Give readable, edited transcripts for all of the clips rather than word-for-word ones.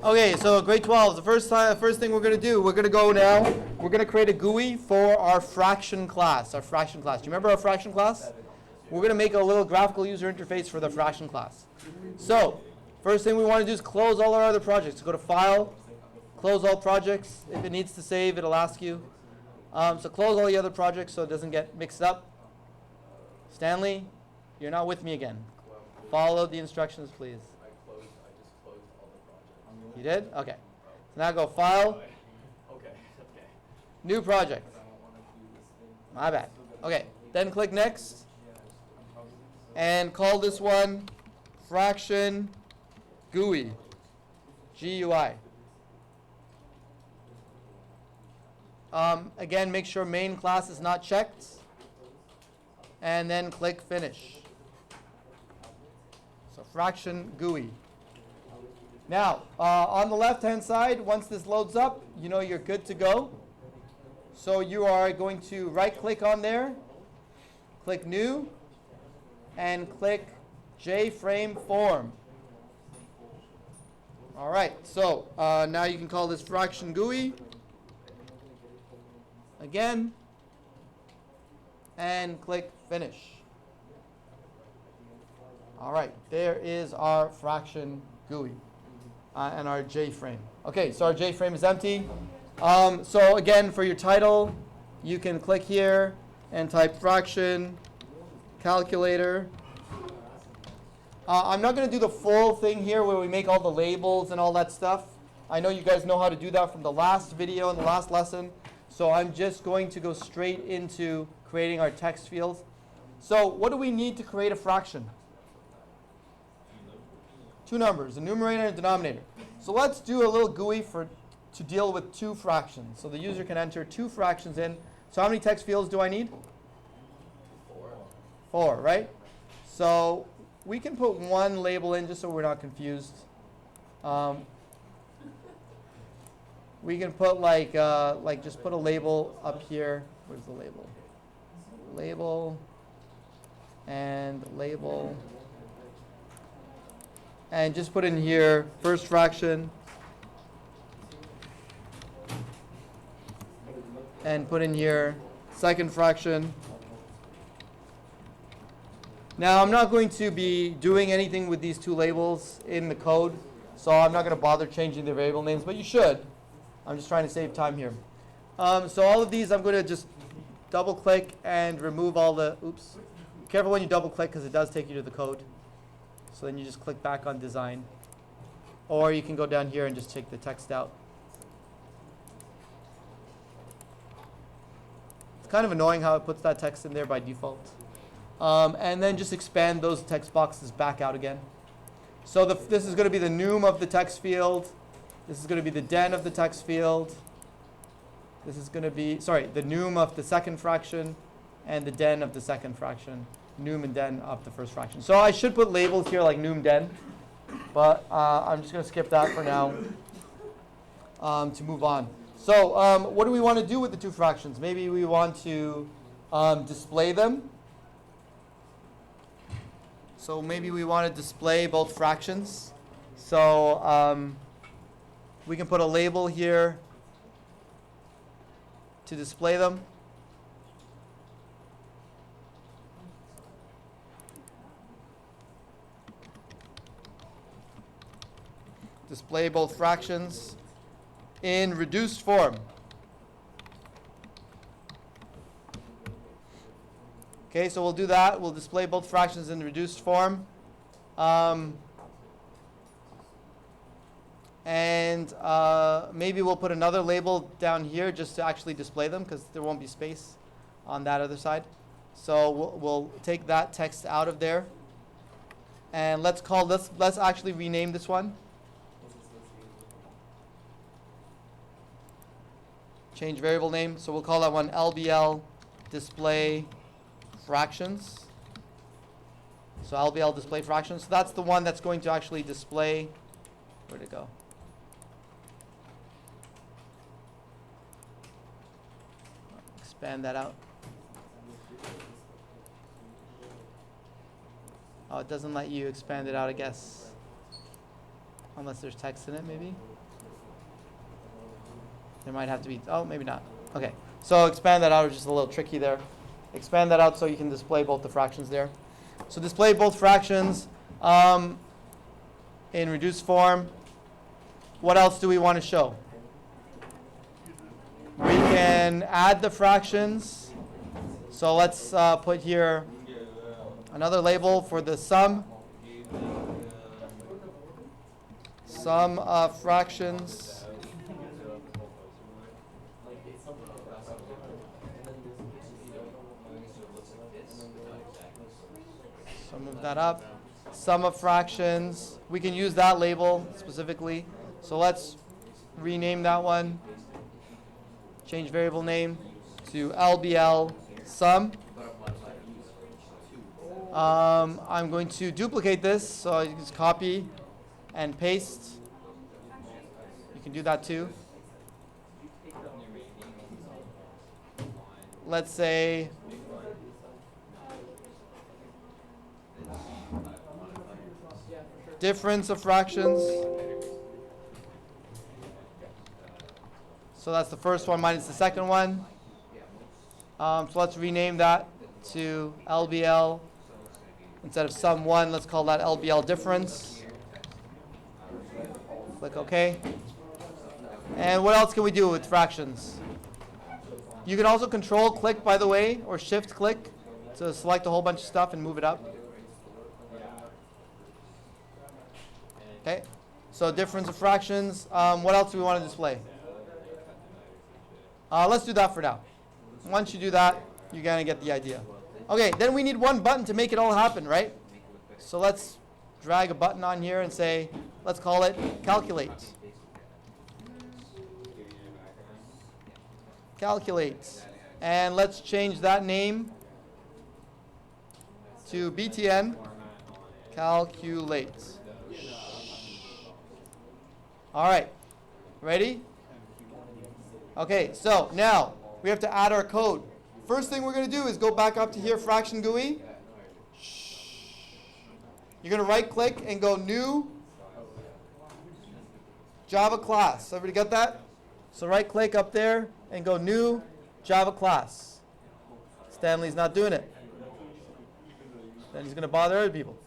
Okay, so grade 12, the first thing we're going to do, we're going to go now, we're going to create a GUI for our fraction class, Do you remember our fraction class? We're going to make a little graphical user interface for the fraction class. So, first thing we want to do is close all our other projects. Go to File, Close All Projects. If it needs to save, it'll ask you. So close all the other projects so it doesn't get mixed up. Stanley, you're not with me again. Follow the instructions, please. I just closed all the projects. You did? Okay. So now go File, Okay. New Project. My bad. Okay. Then click Next. And call this one Fraction GUI. GUI. Again, make sure main class is not checked. And then click Finish. So Fraction GUI. Now, on the left-hand side, once this loads up, you know you're good to go. So you are going to right-click on there, click New, and click JFrame Form. All right, so now you can call this Fraction GUI. Again, and click Finish. All right, there is our Fraction GUI and our JFrame. Okay, so our JFrame is empty. So again, for your title, you can click here and type fraction calculator. I'm not going to do the full thing here where we make all the labels and all that stuff. I know you guys know how to do that from the last video and the last lesson. So I'm just going to go straight into creating our text fields. So what do we need to create a fraction? Two numbers, a numerator and a denominator. So let's do a little GUI to deal with two fractions. So the user can enter two fractions in. So how many text fields do I need? 4, right? So we can put one label in just so we're not confused. We can put just put a label up here. Where's the label? Label and label. And just put in here first fraction. And put in here second fraction. Now I'm not going to be doing anything with these two labels in the code, so I'm not going to bother changing the variable names, but you should. I'm just trying to save time here. So all of these I'm going to just double click and remove all the, oops. Careful when you double click because it does take you to the code. So then you just click back on design. Or you can go down here and just take the text out. It's kind of annoying how it puts that text in there by default. And then just expand those text boxes back out again. So this is going to be the num of the text field. This is going to be the den of the text field. This is going to be, the num of the second fraction and the den of the second fraction. Num and den of the first fraction. So I should put labels here like num den, but I'm just going to skip that for now to move on. So what do we want to do with the two fractions? Maybe we want to display them. So maybe we want to display both fractions. So we can put a label here to display them. Display both fractions in reduced form. Okay, so we'll do that. We'll display both fractions in reduced form. And maybe we'll put another label down here just to actually display them because there won't be space on that other side. So we'll take that text out of there. And let's actually rename this one. Change variable name. So we'll call that one LBL display fractions. So LBL display fractions. So that's the one that's going to actually display. Where'd it go? Expand that out. Oh, it doesn't let you expand it out, I guess. Unless there's text in it, maybe. There might have to be, oh, maybe not. Okay, so expand that out, it's just a little tricky there. Expand that out so you can display both the fractions there. So display both fractions in reduced form. What else do we want to show? We can add the fractions. So let's put here another label for the sum. Sum of fractions. So move that up. Sum of fractions. We can use that label specifically. So let's rename that one. Change variable name to LBL sum. I'm going to duplicate this, so you can just copy and paste. You can do that too. Let's say difference of fractions. So that's the first one minus the second one. So let's rename that to LBL. Instead of sum 1, let's call that LBL difference. Click OK. And what else can we do with fractions? You can also control click, by the way, or shift click to select a whole bunch of stuff and move it up. Okay. So difference of fractions. What else do we want to display? Let's do that for now. Once you do that, you're going to get the idea. Okay, then we need one button to make it all happen, right? So let's drag a button on here and say, let's call it calculate. Calculate. And let's change that name to BTN calculate. All right, ready? Okay, so now we have to add our code. First thing we're going to do is go back up to here, fraction GUI. You're going to right click and go new Java class. Everybody got that? So right click up there and go new Java class. Stanley's not doing it. Then he's going to bother other people.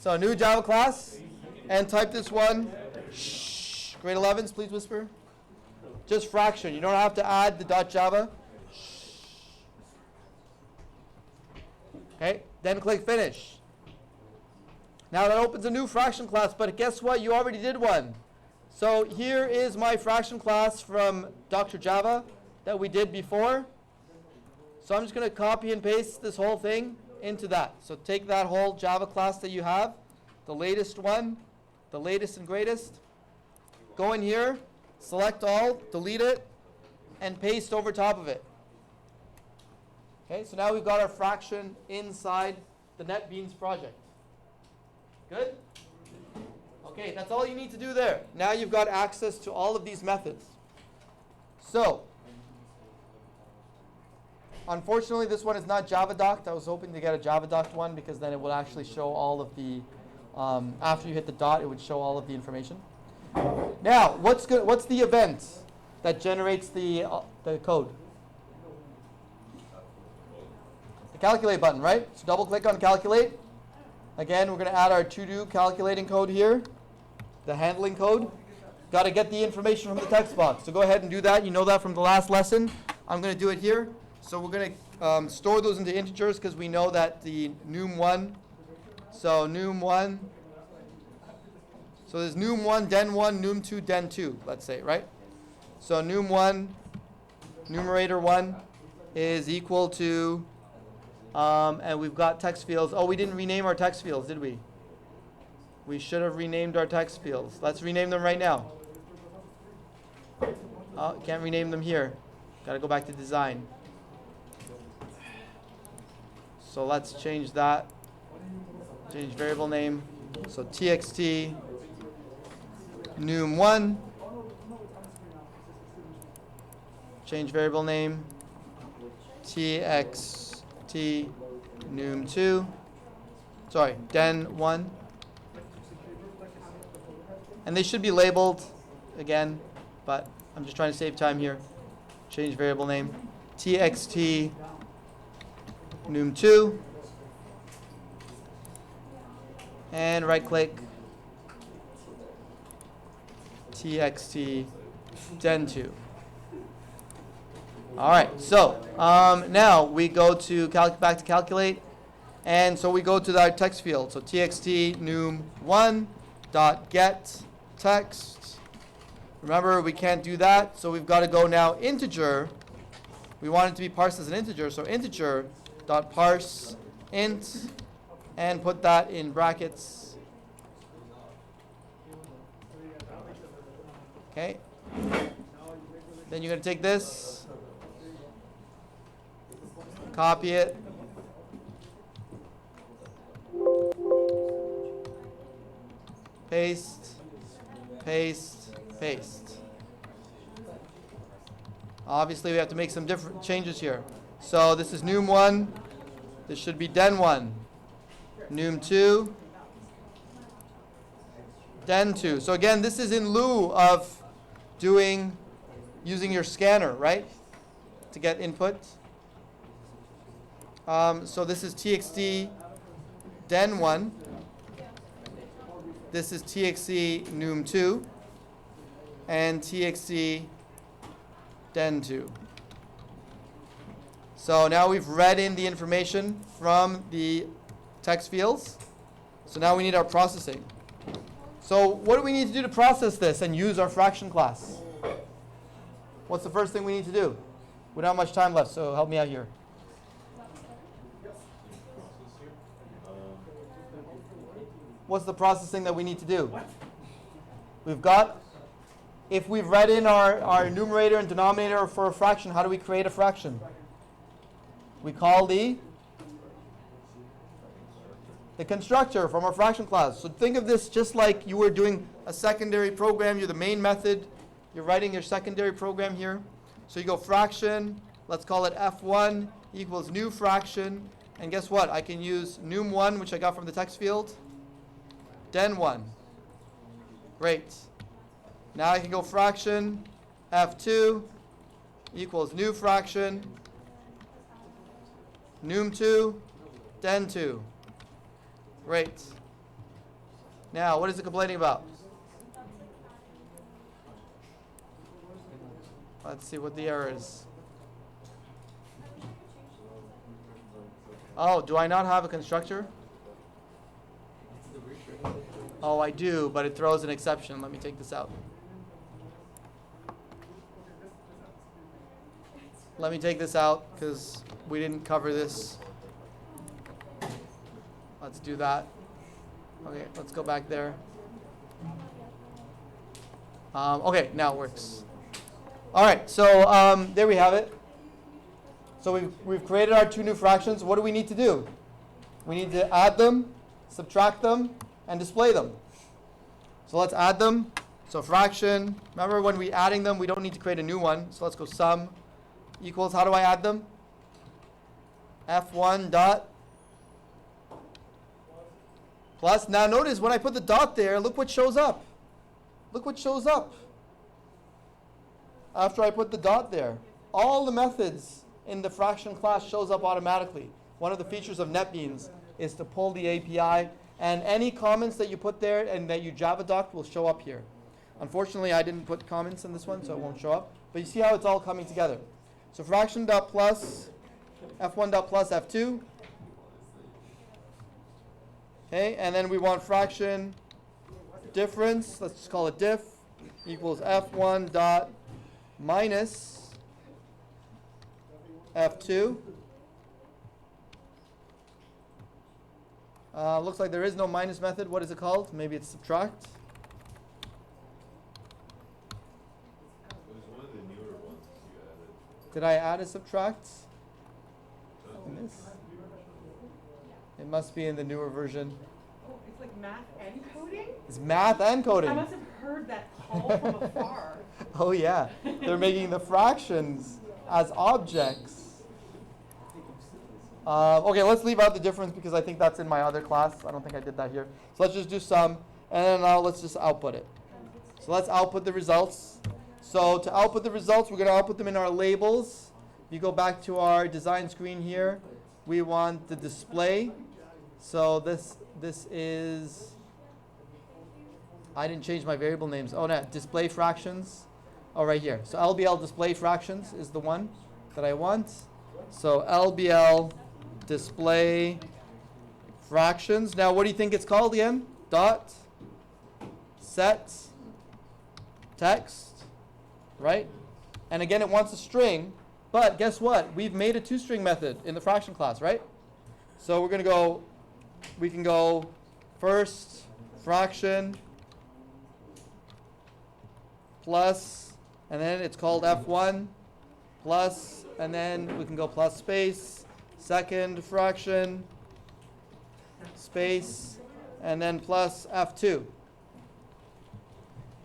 So new Java class and type this one. Shh. Grade 11s, please whisper. Just fraction. You don't have to add the .java. Okay, then click finish. Now that opens a new fraction class, but guess what? You already did one. So here is my fraction class from Dr. Java that we did before. So I'm just going to copy and paste this whole thing into that. So take that whole Java class that you have, the latest one, the latest and greatest. Go in here, select all, delete it, and paste over top of it. Okay, so now we've got our fraction inside the Netbeans project. Good? Okay, that's all you need to do there. Now you've got access to all of these methods. So, unfortunately, this one is not Java docked. I was hoping to get a Java docked one because then it would actually show all of the, after you hit the dot, it would show all of the information. Now, what's the event that generates the code? The calculate button, right? So double click on calculate. Again, we're going to add our to-do calculating code here, the handling code. Got to get the information from the text box. So go ahead and do that. You know that from the last lesson. I'm going to do it here. So we're going to store those into integers because we know that the num1, so num1, so there's num1, den1, num2, den2, let's say, right? So num1, numerator 1 is equal to, and we've got text fields. Oh, we didn't rename our text fields, did we? We should have renamed our text fields. Let's rename them right now. Oh, can't rename them here. Got to go back to design. So let's change that. Change variable name. So txt num1. Change variable name. txt num2. Sorry, den1. And they should be labeled again, but I'm just trying to save time here. Change variable name. txt num2. And right click. txt den2. All right, so now we go to back to calculate. And so we go to our text field. So txt num1 dot get text. Remember, we can't do that, so we've got to go now integer. We want it to be parsed as an integer, so integer dot parse int, and put that in brackets. Okay. Then you're going to take this, copy it, paste, paste, paste. Obviously, we have to make some different changes here. So this is num1. This should be den1. Num2. Den2. So again, this is in lieu of using your scanner, right, to get input. So this is txt den1. This is txt num2 and txt den2. So now we've read in the information from the text fields. So now we need our processing. So what do we need to do to process this and use our fraction class? What's the first thing we need to do? We don't have much time left, so help me out here. What's the processing that we need to do? We've got, if we've read in our numerator and denominator for a fraction, how do we create a fraction? We call the constructor from our fraction class. So think of this just like you were doing a secondary program. You're the main method. You're writing your secondary program here. So you go fraction, let's call it f1 equals new fraction. And guess what? I can use num1, which I got from the text field, den1. Great. Now I can go fraction f2 equals new fraction, num2, den2. Great. Now, what is it complaining about? Let's see what the error is. Oh, do I not have a constructor? Oh, I do, but it throws an exception. Let me take this out. Let me take this out because we didn't cover this. Let's do that. Okay, let's go back there. Okay, now it works. All right, so there we have it. So we've created our two new fractions. What do we need to do? We need to add them, subtract them, and display them. So let's add them. So fraction, remember when we're adding them, we don't need to create a new one. So let's go sum equals, how do I add them? f1 dot plus. Now notice when I put the dot there, look what shows up. Look what shows up after I put the dot there. All the methods in the fraction class shows up automatically. One of the features of Netbeans is to pull the API, and any comments that you put there and that you Java docked will show up here. Unfortunately, I didn't put comments in this one, so it won't show up. But you see how it's all coming together. So fraction dot plus f1 dot plus f2. Okay, and then we want fraction difference. Let's just call it diff equals f1 dot minus f2. Looks like there is no minus method. What is it called? Maybe it's subtract. It was one of the newer ones you added. Did I add a subtract in this? It must be in the newer version. Oh, it's like math and coding? It's math and I coding. must have heard that call from afar. Oh yeah, they're making the fractions as objects. Okay, let's leave out the difference because I think that's in my other class. I don't think I did that here. So let's just do sum, and then now let's just output it. So let's output the results. So to output the results, we're going to output them in our labels. If you go back to our design screen here, we want the display. So this is, I didn't change my variable names. Oh, no, display fractions. Oh, right here. So LBL display fractions is the one that I want. So LBL display fractions. Now, what do you think it's called again? Dot set text, right? And again, it wants a string, but guess what? We've made a toString method in the fraction class, right? So we're going to go, we can go first fraction plus, and then it's called F1 plus, and then we can go plus space, second fraction, space, and then plus F2.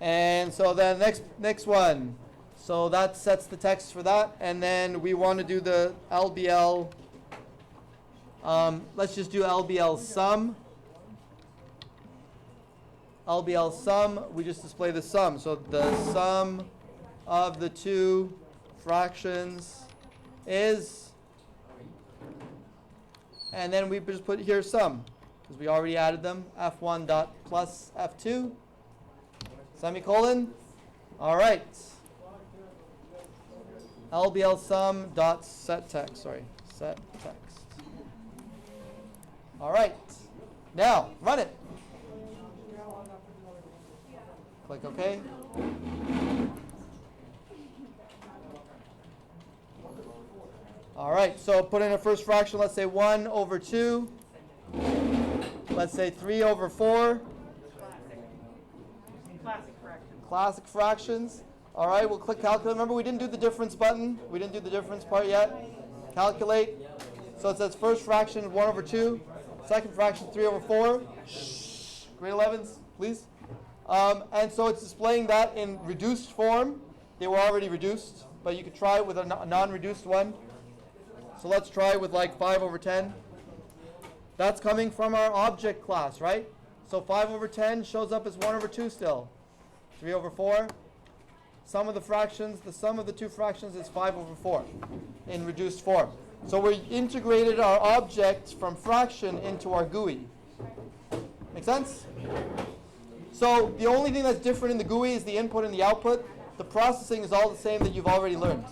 And so then next one. So that sets the text for that. And then we want to do the LBL. Let's just do LBL sum. LBL sum, we just display the sum. So the sum of the two fractions is, and then we just put here sum, because we already added them, F1 dot plus F2, semicolon. All right. LBL sum dot set text, set text. All right. Now, run it. Click OK. All right, so put in a first fraction, let's say 1 over 2. Let's say 3 over 4. Classic fraction. Classic fractions. All right, we'll click calculate. Remember, we didn't do the difference button. We didn't do the difference part yet. Calculate. So it says first fraction 1 over 2. Second fraction 3 over 4. Shh. Grade 11s, please. And so it's displaying that in reduced form. They were already reduced, but you could try it with a non-reduced one. So let's try with like 5 over 10. That's coming from our object class, right? So 5 over 10 shows up as 1 over 2 still. 3 over 4. Sum of the fractions, the sum of the two fractions is 5 over 4 in reduced form. So we integrated our object from fraction into our GUI. Make sense? So the only thing that's different in the GUI is the input and the output. The processing is all the same that you've already learned.